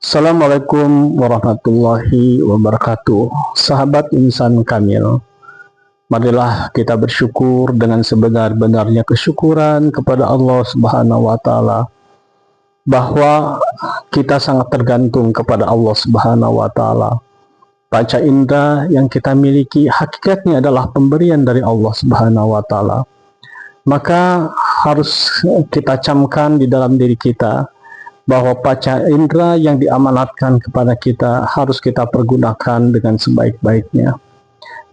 Assalamualaikum warahmatullahi wabarakatuh. Sahabat insan kamil, marilah kita bersyukur dengan sebenar-benarnya kesyukuran kepada Allah Subhanahu wa taala, bahwa kita sangat tergantung kepada Allah Subhanahu wa taala. Panca indera yang kita miliki hakikatnya adalah pemberian dari Allah Subhanahu wa taala. Maka harus kita camkan di dalam diri kita bahwa panca indera yang diamanatkan kepada kita harus kita pergunakan dengan sebaik-baiknya.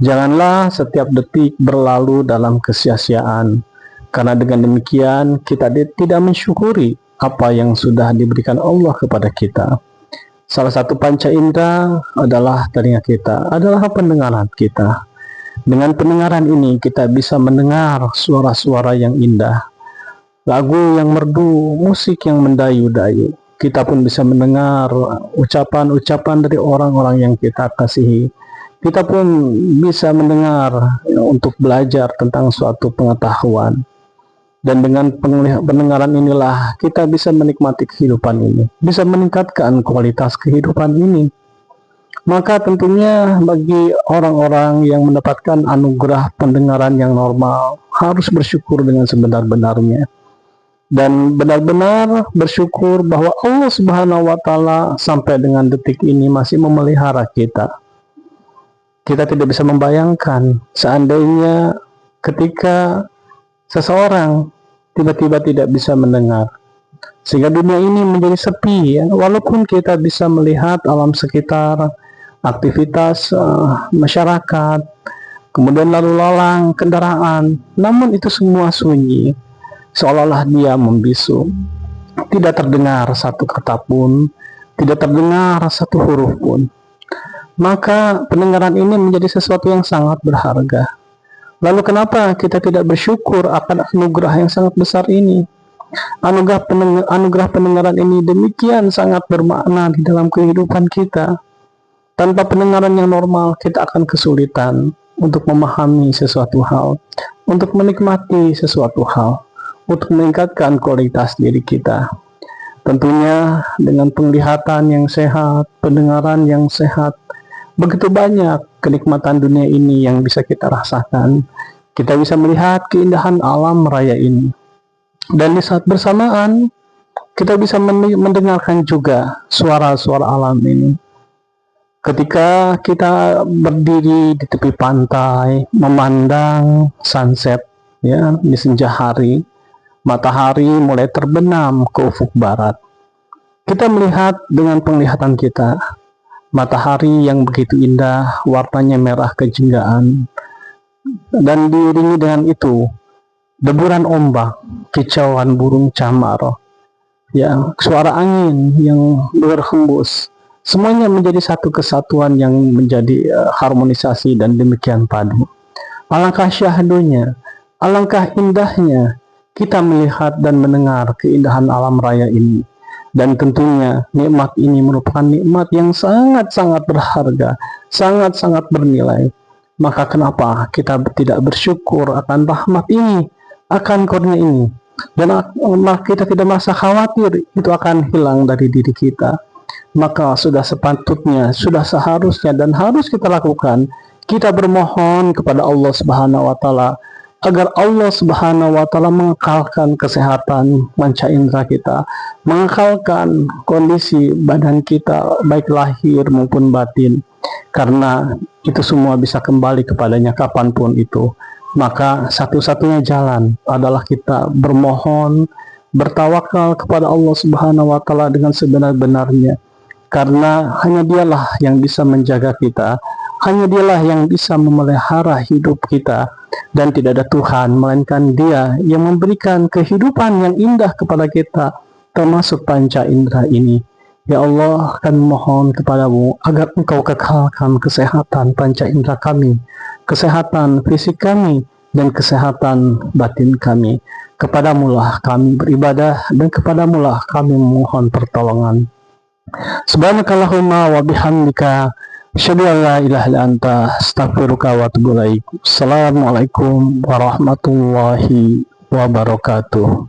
Janganlah setiap detik berlalu dalam kesia-siaan, karena dengan demikian kita tidak mensyukuri apa yang sudah diberikan Allah kepada kita. Salah satu panca indera adalah telinga kita, adalah pendengaran kita. Dengan pendengaran ini kita bisa mendengar suara-suara yang indah, lagu yang merdu, musik yang mendayu-dayu. Kita pun bisa mendengar ucapan-ucapan dari orang-orang yang kita kasihi. Kita pun bisa mendengar untuk belajar tentang suatu pengetahuan. Dan dengan pendengaran inilah kita bisa menikmati kehidupan ini, bisa meningkatkan kualitas kehidupan ini. Maka tentunya bagi orang-orang yang mendapatkan anugerah pendengaran yang normal harus bersyukur dengan sebenar-benarnya. Dan benar-benar bersyukur bahwa Allah Subhanahu wa taala sampai dengan detik ini masih memelihara kita. Kita tidak bisa membayangkan seandainya ketika seseorang tiba-tiba tidak bisa mendengar, sehingga dunia ini menjadi sepi, ya. Walaupun kita bisa melihat alam sekitar, aktivitas masyarakat, kemudian lalu lalang kendaraan, namun itu semua sunyi, seolah-olah dia membisu. Tidak terdengar satu kata pun, tidak terdengar satu huruf pun. Maka pendengaran ini menjadi sesuatu yang sangat berharga. Lalu kenapa kita tidak bersyukur akan anugerah yang sangat besar ini? Anugerah pendengaran ini demikian sangat bermakna di dalam kehidupan kita. Tanpa pendengaran yang normal, kita akan kesulitan untuk memahami sesuatu hal, untuk menikmati sesuatu hal, untuk meningkatkan kualitas diri kita. Tentunya dengan penglihatan yang sehat, pendengaran yang sehat, begitu banyak kenikmatan dunia ini yang bisa kita rasakan. Kita bisa melihat keindahan alam raya ini. Dan di saat bersamaan, kita bisa mendengarkan juga suara-suara alam ini. Ketika kita berdiri di tepi pantai, memandang sunset, ya, di senja hari, matahari mulai terbenam ke ufuk barat. Kita melihat dengan penglihatan kita matahari yang begitu indah, warnanya merah kejenggaan, dan diiringi dengan itu deburan ombak, kicauan burung camar, ya, suara angin yang berhembus. Semuanya menjadi satu kesatuan yang menjadi harmonisasi dan demikian padu. Alangkah syahdunya, alangkah indahnya kita melihat dan mendengar keindahan alam raya ini. Dan tentunya nikmat ini merupakan nikmat yang sangat-sangat berharga, sangat-sangat bernilai. Maka kenapa kita tidak bersyukur akan rahmat ini, akan kurnia ini? Dan kita tidak merasa khawatir itu akan hilang dari diri kita. Maka sudah sepatutnya, sudah seharusnya dan harus kita lakukan, kita bermohon kepada Allah Subhanahu wa taala agar Allah Subhanahu wa taala mengekalkan kesehatan panca indera kita, mengekalkan kondisi badan kita baik lahir maupun batin, karena itu semua bisa kembali kepadanya kapanpun itu. Maka satu-satunya jalan adalah kita bermohon, bertawakal kepada Allah Subhanahu wa taala dengan sebenar-benarnya, karena hanya dialah yang bisa menjaga kita, hanya dialah yang bisa memelihara hidup kita, dan tidak ada Tuhan melainkan Dia yang memberikan kehidupan yang indah kepada kita, termasuk panca indera ini. Ya Allah, kami mohon kepadamu agar Engkau kekalkan kesehatan panca indera kami, kesehatan fisik kami, dan kesehatan batin kami. Kepadamulah kami beribadah, dan kepadamulah kami memohon pertolongan. Subhanakallahumma wa bihamdika, asyhadu an la ilaha illa anta, astaghfiruka wa atubu ilaik. Assalamualaikum warahmatullahi wabarakatuh.